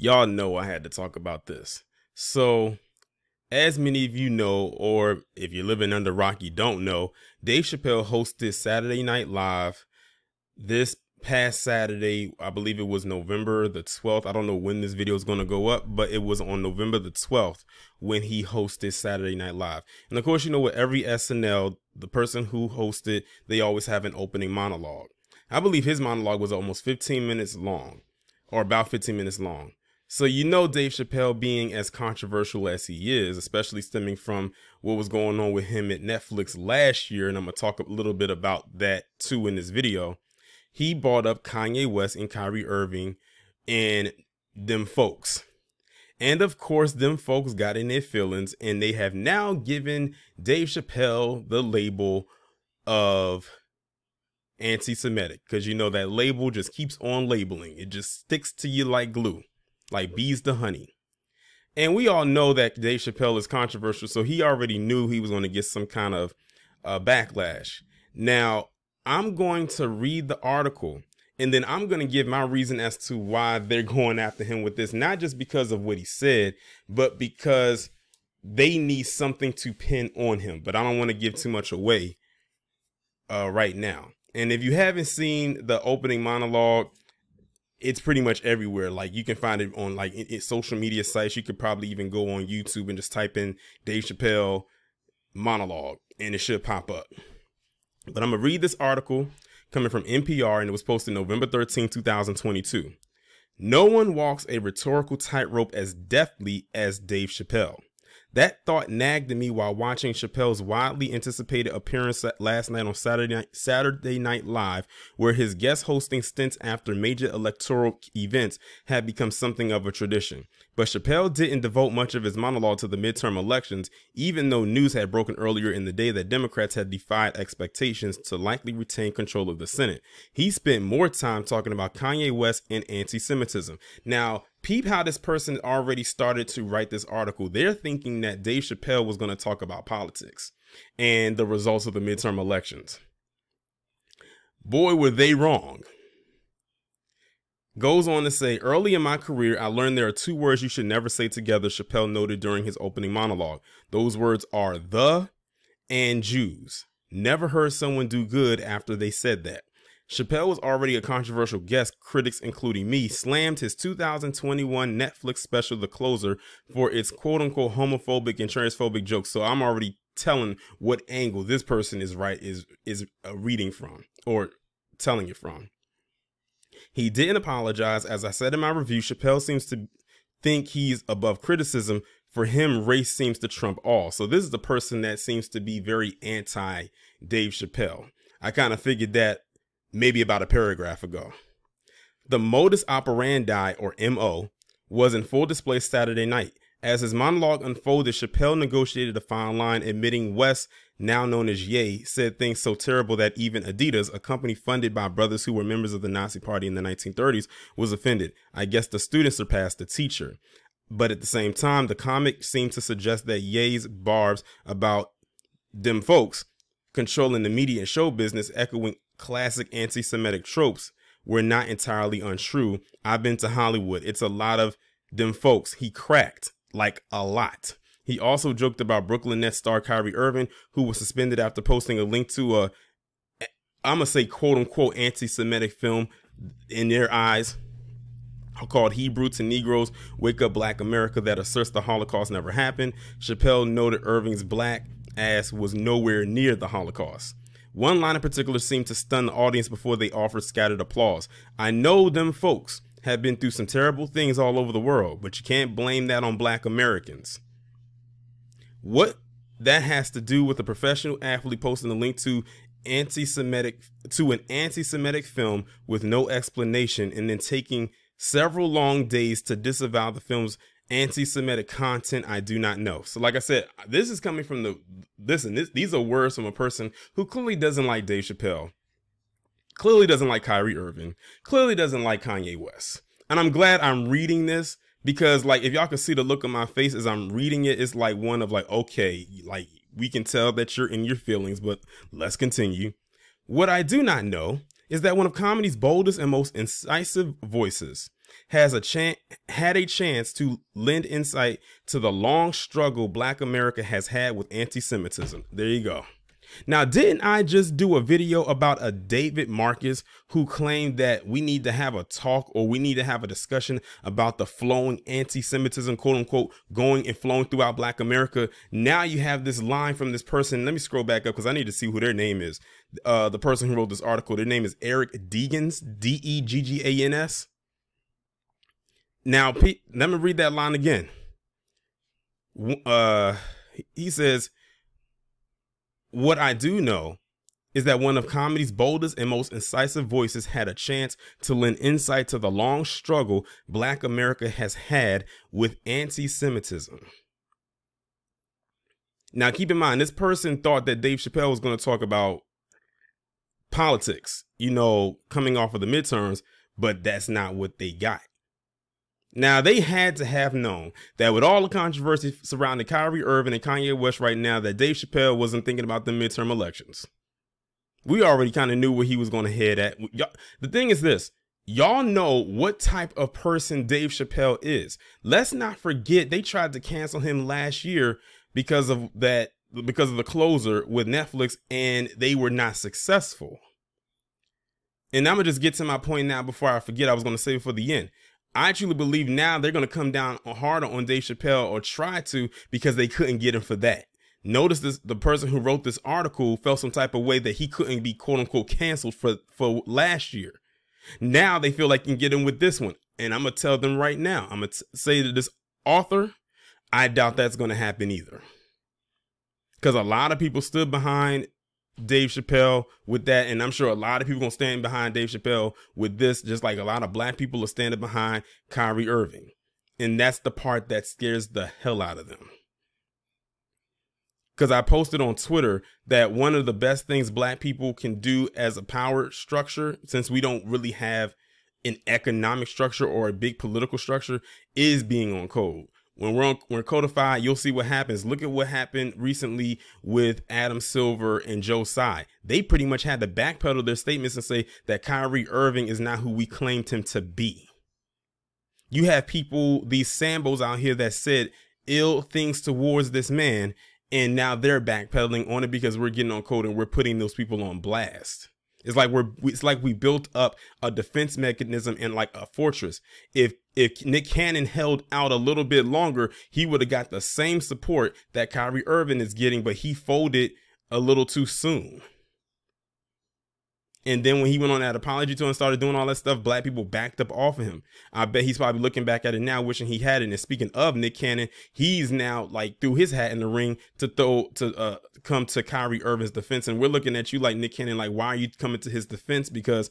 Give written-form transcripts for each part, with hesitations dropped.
Y'all know I had to talk about this. So, as many of you know, or if you're living under rock, you don't know, Dave Chappelle hosted Saturday Night Live this past Saturday. I believe it was November the 12th. I don't know when this video is going to go up, but it was on November the 12th when he hosted Saturday Night Live. And of course, you know, with every SNL, the person who hosted, they always have an opening monologue. I believe his monologue was almost 15 minutes long, or about 15 minutes long. So you know Dave Chappelle being as controversial as he is, especially stemming from what was going on with him at Netflix last year, and I'm going to talk a little bit about that too in this video. He brought up Kanye West and Kyrie Irving and them folks. And of course, them folks got in their feelings, and they have now given Dave Chappelle the label of anti-Semitic, because you know that label just keeps on labeling. It just sticks to you like glue. Like bees to honey. And we all know that Dave Chappelle is controversial, so he already knew he was going to get some kind of backlash. Now, I'm going to read the article, and then I'm going to give my reason as to why they're going after him with this, not just because of what he said, but because they need something to pin on him. But I don't want to give too much away right now. And if you haven't seen the opening monologue, it's pretty much everywhere. Like you can find it on like social media sites. You could probably even go on YouTube and just type in Dave Chappelle monologue and it should pop up. But I'm going to read this article coming from NPR, and it was posted November 13, 2022. No one walks a rhetorical tightrope as deftly as Dave Chappelle. That thought nagged at me while watching Chappelle's widely anticipated appearance last night on Saturday Night Live, where his guest hosting stints after major electoral events had become something of a tradition. But Chappelle didn't devote much of his monologue to the midterm elections, even though news had broken earlier in the day that Democrats had defied expectations to likely retain control of the Senate. He spent more time talking about Kanye West and anti-Semitism. Now, peep how this person already started to write this article. They're thinking that Dave Chappelle was going to talk about politics and the results of the midterm elections. Boy, were they wrong. Goes on to say, early in my career, I learned there are two words you should never say together, Chappelle noted during his opening monologue. Those words are the and Jews. Never heard someone do good after they said that. Chappelle was already a controversial guest. Critics, including me, slammed his 2021 Netflix special, The Closer, for its quote-unquote homophobic and transphobic jokes. So I'm already telling what angle this person is reading from or telling it from. He didn't apologize. As I said in my review, Chappelle seems to think he's above criticism. For him, race seems to trump all. So this is the person that seems to be very anti-Dave Chappelle. I kind of figured that maybe about a paragraph ago. The modus operandi, or MO, was in full display Saturday night. As his monologue unfolded, Chappelle negotiated a fine line, admitting West, now known as Ye, said things so terrible that even Adidas, a company funded by brothers who were members of the Nazi Party in the 1930s, was offended. I guess the student surpassed the teacher. But at the same time, the comic seemed to suggest that Ye's barbs about them folks controlling the media and show business, echoing classic anti-Semitic tropes, were not entirely untrue. I've been to Hollywood. It's a lot of them folks. He cracked, like a lot. He also joked about Brooklyn Nets star Kyrie Irving, who was suspended after posting a link to a, I'm going to say quote unquote anti-Semitic film in their eyes called Hebrew to Negroes, Wake Up Black America, that asserts the Holocaust never happened. Chappelle noted Irving's black ass was nowhere near the Holocaust. One line in particular seemed to stun the audience before they offered scattered applause. I know them folks have been through some terrible things all over the world, but you can't blame that on black Americans. What that has to do with a professional athlete posting a link to an anti-Semitic film with no explanation, and then taking several long days to disavow the film's anti-Semitic content, I do not know. So like I said, this is coming from these are words from a person who clearly doesn't like Dave Chappelle, clearly doesn't like Kyrie Irving, clearly doesn't like Kanye West. And I'm glad I'm reading this, because like, if y'all can see the look on my face as I'm reading it, it's like one of like, okay, like we can tell that you're in your feelings, but let's continue. What I do not know is that one of comedy's boldest and most incisive voices had a chance to lend insight to the long struggle Black America has had with anti-Semitism. There you go. Now, didn't I just do a video about a David Marcus who claimed that we need to have a talk, or we need to have a discussion about the flowing anti-Semitism, quote unquote, going and flowing throughout Black America? Now you have this line from this person. Let me scroll back up because I need to see who their name is. The person who wrote this article, their name is Eric Deegans, Deggans. Now, let me read that line again. He says, "What I do know is that one of comedy's boldest and most incisive voices had a chance to lend insight to the long struggle Black America has had with anti-Semitism." Now, keep in mind, this person thought that Dave Chappelle was going to talk about politics, you know, coming off of the midterms, but that's not what they got. Now, they had to have known that with all the controversy surrounding Kyrie, Irving, and Kanye West right now, that Dave Chappelle wasn't thinking about the midterm elections. We already kind of knew where he was going to head at. The thing is this, y'all know what type of person Dave Chappelle is. Let's not forget they tried to cancel him last year because of the closer with Netflix, and they were not successful. And I'm going to just get to my point now before I forget. I was going to save it for the end. I truly believe now they're going to come down harder on Dave Chappelle, or try to, because they couldn't get him for that. Notice this, the person who wrote this article felt some type of way that he couldn't be quote unquote canceled for last year. Now they feel like they can get him with this one. And I'm going to tell them right now, I'm going to say to this author, I doubt that's going to happen either. Because a lot of people stood behind Dave Chappelle with that, and I'm sure a lot of people gonna stand behind Dave Chappelle with this, just like a lot of Black people are standing behind Kyrie Irving. And that's the part that scares the hell out of them. Because I posted on Twitter that one of the best things Black people can do as a power structure, since we don't really have an economic structure or a big political structure, is being on code. When we're codified, you'll see what happens. Look at what happened recently with Adam Silver and Joe Tsai. They pretty much had to backpedal their statements and say that Kyrie Irving is not who we claimed him to be. You have people, these Sambos out here that said ill things towards this man, and now they're backpedaling on it because we're getting on code and we're putting those people on blast. It's like we built up a defense mechanism in like a fortress. If Nick Cannon held out a little bit longer, he would have got the same support that Kyrie Irving is getting, but he folded a little too soon. And then when he went on that apology tour and started doing all that stuff, Black people backed up off of him. I bet he's probably looking back at it now, wishing he had it. And speaking of Nick Cannon, he's now like threw his hat in the ring to come to Kyrie Irving's defense. And we're looking at you like, Nick Cannon, like, why are you coming to his defense? Because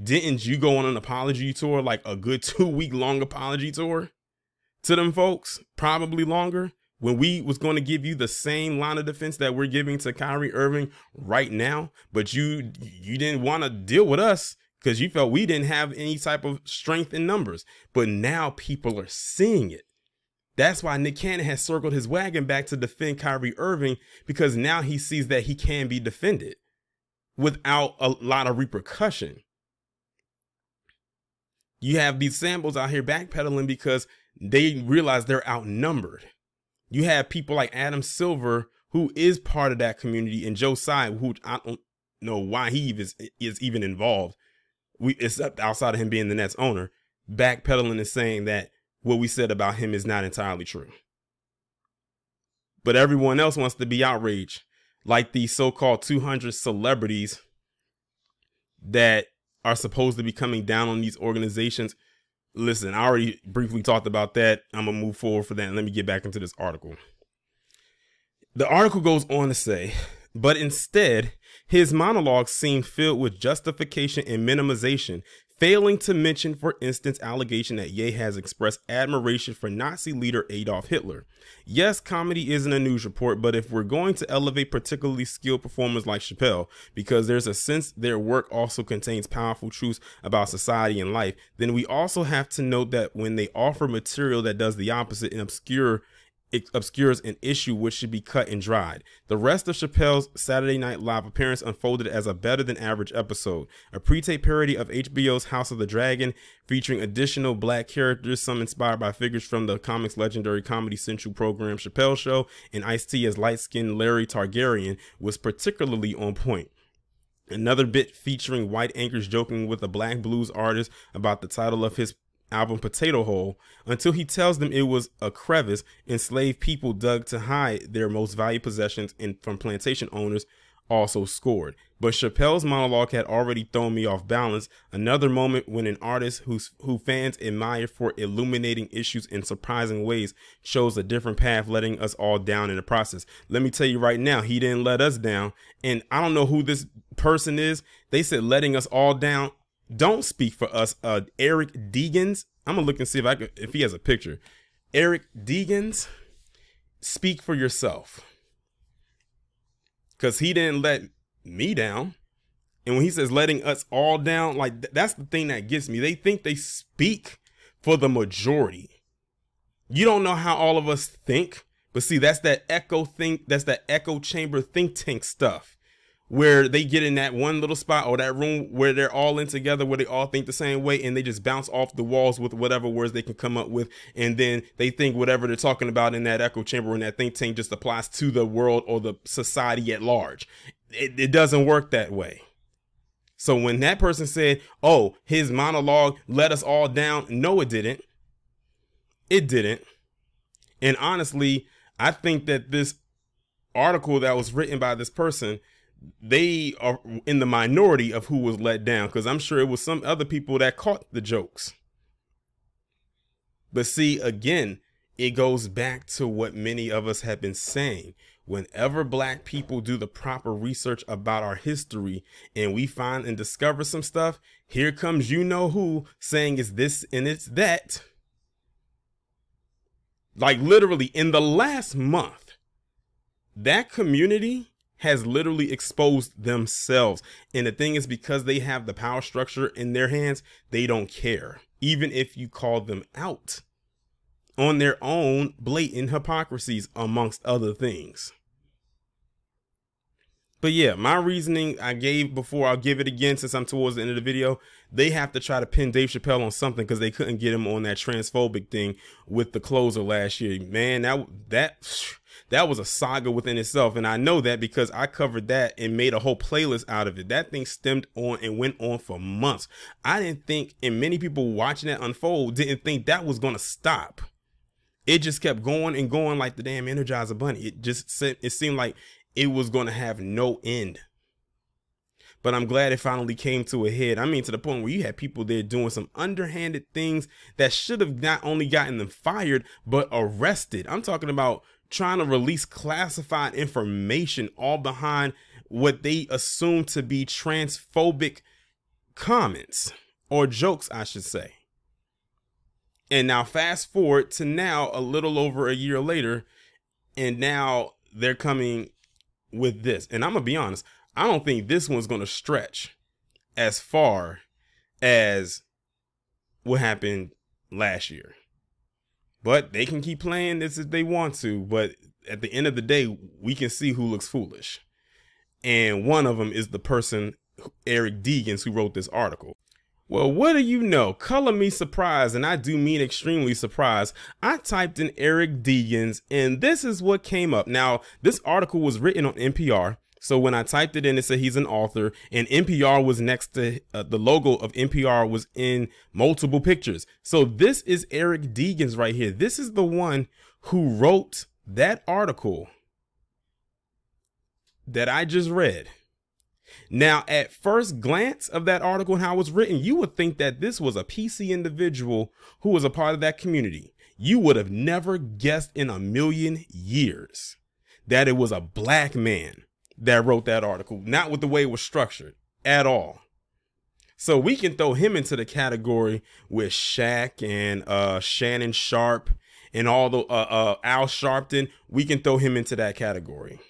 didn't you go on an apology tour, like a good 2-week long apology tour to them folks? Probably longer. When we was going to give you the same line of defense that we're giving to Kyrie Irving right now, but you didn't want to deal with us because you felt we didn't have any type of strength in numbers. But now people are seeing it. That's why Nick Cannon has circled his wagon back to defend Kyrie Irving, because now he sees that he can be defended without a lot of repercussion. You have these samples out here backpedaling because they realize they're outnumbered. You have people like Adam Silver, who is part of that community, and Joe Tsai, who I don't know why he is even involved. Except outside of him being the Nets owner, backpedaling and saying that what we said about him is not entirely true. But everyone else wants to be outraged, like these so-called 200 celebrities that are supposed to be coming down on these organizations. Listen, I already briefly talked about that. I'm going to move forward for that. And let me get back into this article. The article goes on to say, but instead, his monologue seemed filled with justification and minimization, failing to mention, for instance, allegation that Ye has expressed admiration for Nazi leader Adolf Hitler. Yes, comedy isn't a news report, but if we're going to elevate particularly skilled performers like Chappelle, because there's a sense their work also contains powerful truths about society and life, then we also have to note that when they offer material that does the opposite and obscure it obscures an issue which should be cut and dried. The rest of Chappelle's Saturday Night Live appearance unfolded as a better than average episode, a pre-tape parody of HBO's House of the Dragon, featuring additional black characters, some inspired by figures from the comics' legendary Comedy Central program Chappelle Show, and Ice-T as light-skinned Larry Targaryen was particularly on point. Another bit featuring white anchors joking with a black blues artist about the title of his album Potato Hole, until he tells them it was a crevice enslaved people dug to hide their most valued possessions from plantation owners, also scored. But Chappelle's monologue had already thrown me off balance. Another moment when an artist who fans admire for illuminating issues in surprising ways chose a different path, letting us all down in the process. Let me tell you right now, he didn't let us down. And I don't know who this person is. They said letting us all down. Don't speak for us. Eric Deegans. I'm gonna look and see if he has a picture. Eric Deegans, speak for yourself. Cause he didn't let me down. And when he says letting us all down, like that's the thing that gets me. They think they speak for the majority. You don't know how all of us think, but see, that's that echo thing. That's that echo chamber think tank stuff, where they get in that one little spot or that room where they're all in together, where they all think the same way, and they just bounce off the walls with whatever words they can come up with. And then they think whatever they're talking about in that echo chamber, in that think tank, just applies to the world or the society at large. It doesn't work that way. So when that person said, oh, his monologue let us all down, no, it didn't. It didn't. And honestly, I think that this article that was written by this person, they are in the minority of who was let down, because I'm sure it was some other people that caught the jokes. But see, again, it goes back to what many of us have been saying. Whenever black people do the proper research about our history and we find and discover some stuff, here comes you know who saying it's this and it's that. Like literally in the last month, that community has literally exposed themselves. And the thing is, because they have the power structure in their hands, they don't care. Even if you call them out on their own blatant hypocrisies, amongst other things. But yeah, my reasoning I gave before, I'll give it again since I'm towards the end of the video. They have to try to pin Dave Chappelle on something because they couldn't get him on that transphobic thing with the closer last year. Man, that was a saga within itself. And I know that because I covered that and made a whole playlist out of it. That thing stemmed on and went on for months. I didn't think, and many people watching that unfold didn't think that was going to stop. It just kept going and going like the damn Energizer Bunny. It seemed like it was going to have no end. But I'm glad it finally came to a head. I mean, to the point where you had people there doing some underhanded things that should have not only gotten them fired, but arrested. I'm talking about trying to release classified information all behind what they assume to be transphobic comments or jokes, I should say. And now fast forward to now, a little over a year later, and now they're coming with this. And I'm gonna be honest, I don't think this one's gonna stretch as far as what happened last year. But they can keep playing this if they want to. But at the end of the day, we can see who looks foolish. And one of them is the person, Eric Deegans, who wrote this article. Well, what do you know? Color me surprised, and I do mean extremely surprised. I typed in Eric Deegans, and this is what came up. Now, this article was written on NPR. So when I typed it in, it said he's an author, and NPR was next to the logo of NPR was in multiple pictures. So this is Eric Deegans right here. This is the one who wrote that article that I just read. Now, at first glance of that article and how it was written, you would think that this was a PC individual who was a part of that community. You would have never guessed in a million years that it was a black man that wrote that article, not with the way it was structured at all. So we can throw him into the category with Shaq and Shannon Sharp and all the Al Sharpton. We can throw him into that category.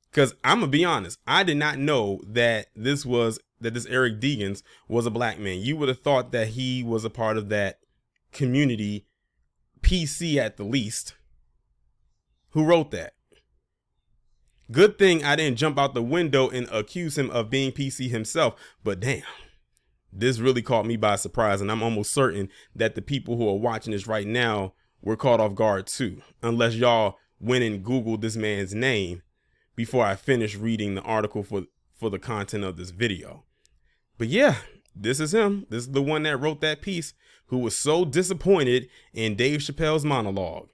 Because I'm going to be honest, I did not know that this Eric Deegans was a black man. You would have thought that he was a part of that community PC at the least. Who wrote that? Good thing I didn't jump out the window and accuse him of being PC himself, but damn, this really caught me by surprise, and I'm almost certain that the people who are watching this right now were caught off guard too, unless y'all went and Googled this man's name before I finished reading the article for the content of this video. But yeah, this is him. This is the one that wrote that piece, who was so disappointed in Dave Chappelle's monologue.